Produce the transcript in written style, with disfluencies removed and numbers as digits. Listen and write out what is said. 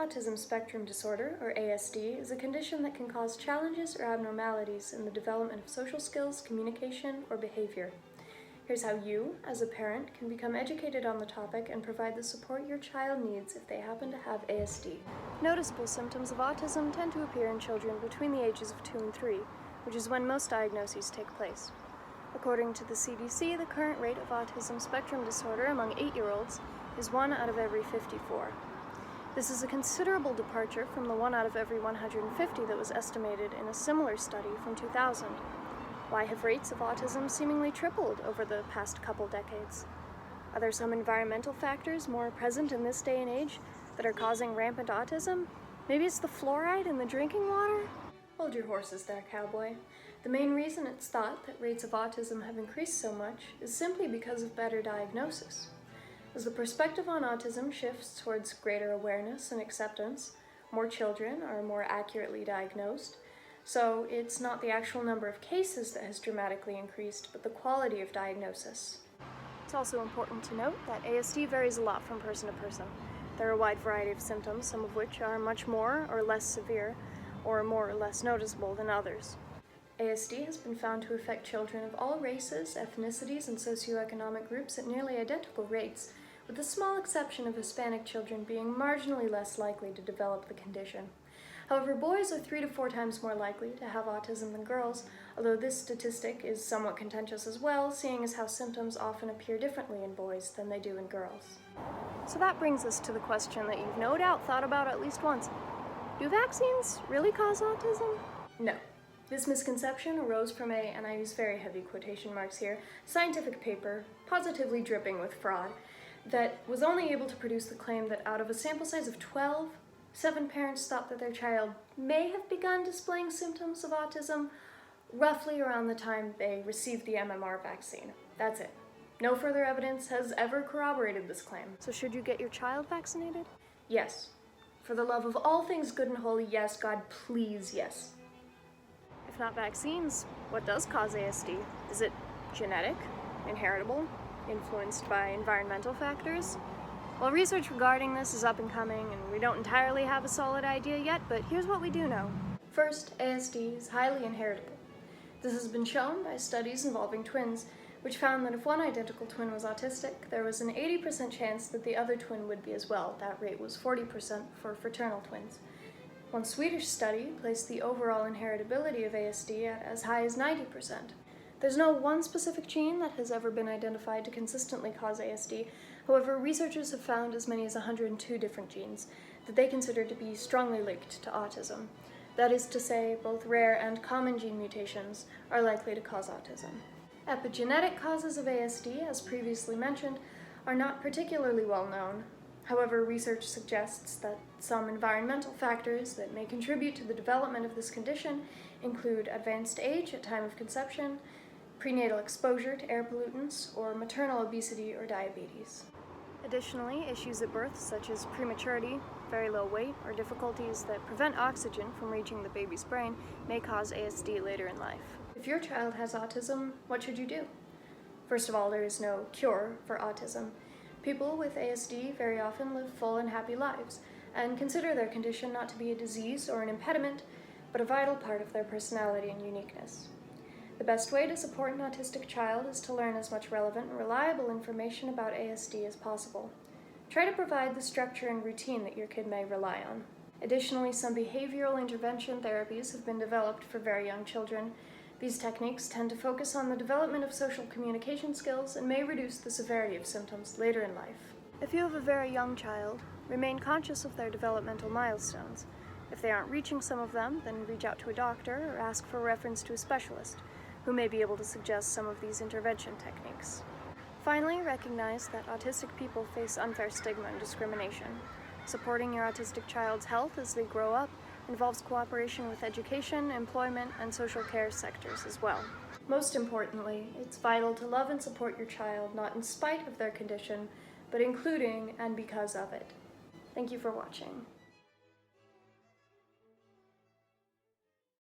Autism spectrum disorder, or ASD, is a condition that can cause challenges or abnormalities in the development of social skills, communication, or behavior. Here's how you, as a parent, can become educated on the topic and provide the support your child needs if they happen to have ASD. Noticeable symptoms of autism tend to appear in children between the ages of 2 and 3, which is when most diagnoses take place. According to the CDC, the current rate of autism spectrum disorder among 8-year-olds is 1 out of every 54. This is a considerable departure from the 1 out of every 150 that was estimated in a similar study from 2000. Why have rates of autism seemingly tripled over the past couple decades? Are there some environmental factors more present in this day and age that are causing rampant autism? Maybe it's the fluoride in the drinking water? Hold your horses there, cowboy. The main reason it's thought that rates of autism have increased so much is simply because of better diagnosis. As the perspective on autism shifts towards greater awareness and acceptance, more children are more accurately diagnosed, so it's not the actual number of cases that has dramatically increased, but the quality of diagnosis. It's also important to note that ASD varies a lot from person to person. There are a wide variety of symptoms, some of which are much more or less severe, or more or less noticeable than others. ASD has been found to affect children of all races, ethnicities, and socioeconomic groups at nearly identical rates, with the small exception of Hispanic children being marginally less likely to develop the condition. However, boys are 3 to 4 times more likely to have autism than girls, although this statistic is somewhat contentious as well, seeing as how symptoms often appear differently in boys than they do in girls. So that brings us to the question that you've no doubt thought about at least once. Do vaccines really cause autism? No. This misconception arose from and I use very heavy quotation marks here, scientific paper, positively dripping with fraud, that was only able to produce the claim that out of a sample size of 12, 7 parents thought that their child may have begun displaying symptoms of autism roughly around the time they received the MMR vaccine. That's it. No further evidence has ever corroborated this claim. So should you get your child vaccinated? Yes. For the love of all things good and holy, yes. God, please, yes. If not vaccines, what does cause ASD? Is it genetic, inheritable, influenced by environmental factors? Well, research regarding this is up and coming, and we don't entirely have a solid idea yet, but here's what we do know. First, ASD is highly inheritable. This has been shown by studies involving twins, which found that if one identical twin was autistic, there was an 80% chance that the other twin would be as well. That rate was 40% for fraternal twins. One Swedish study placed the overall inheritability of ASD at as high as 90%. There's no one specific gene that has ever been identified to consistently cause ASD. However, researchers have found as many as 102 different genes that they consider to be strongly linked to autism. That is to say, both rare and common gene mutations are likely to cause autism. Epigenetic causes of ASD, as previously mentioned, are not particularly well known. However, research suggests that some environmental factors that may contribute to the development of this condition include advanced age at time of conception, prenatal exposure to air pollutants, or maternal obesity or diabetes. Additionally, issues at birth such as prematurity, very low weight, or difficulties that prevent oxygen from reaching the baby's brain may cause ASD later in life. If your child has autism, what should you do? First of all, there is no cure for autism. People with ASD very often live full and happy lives, and consider their condition not to be a disease or an impediment, but a vital part of their personality and uniqueness. The best way to support an autistic child is to learn as much relevant and reliable information about ASD as possible. Try to provide the structure and routine that your kid may rely on. Additionally, some behavioral intervention therapies have been developed for very young children. These techniques tend to focus on the development of social communication skills and may reduce the severity of symptoms later in life. If you have a very young child, remain conscious of their developmental milestones. If they aren't reaching some of them, then reach out to a doctor or ask for reference to a specialist, who may be able to suggest some of these intervention techniques. Finally, recognize that autistic people face unfair stigma and discrimination. Supporting your autistic child's health as they grow up involves cooperation with education, employment, and social care sectors as well. Most importantly, it's vital to love and support your child not in spite of their condition, but including and because of it. Thank you for watching.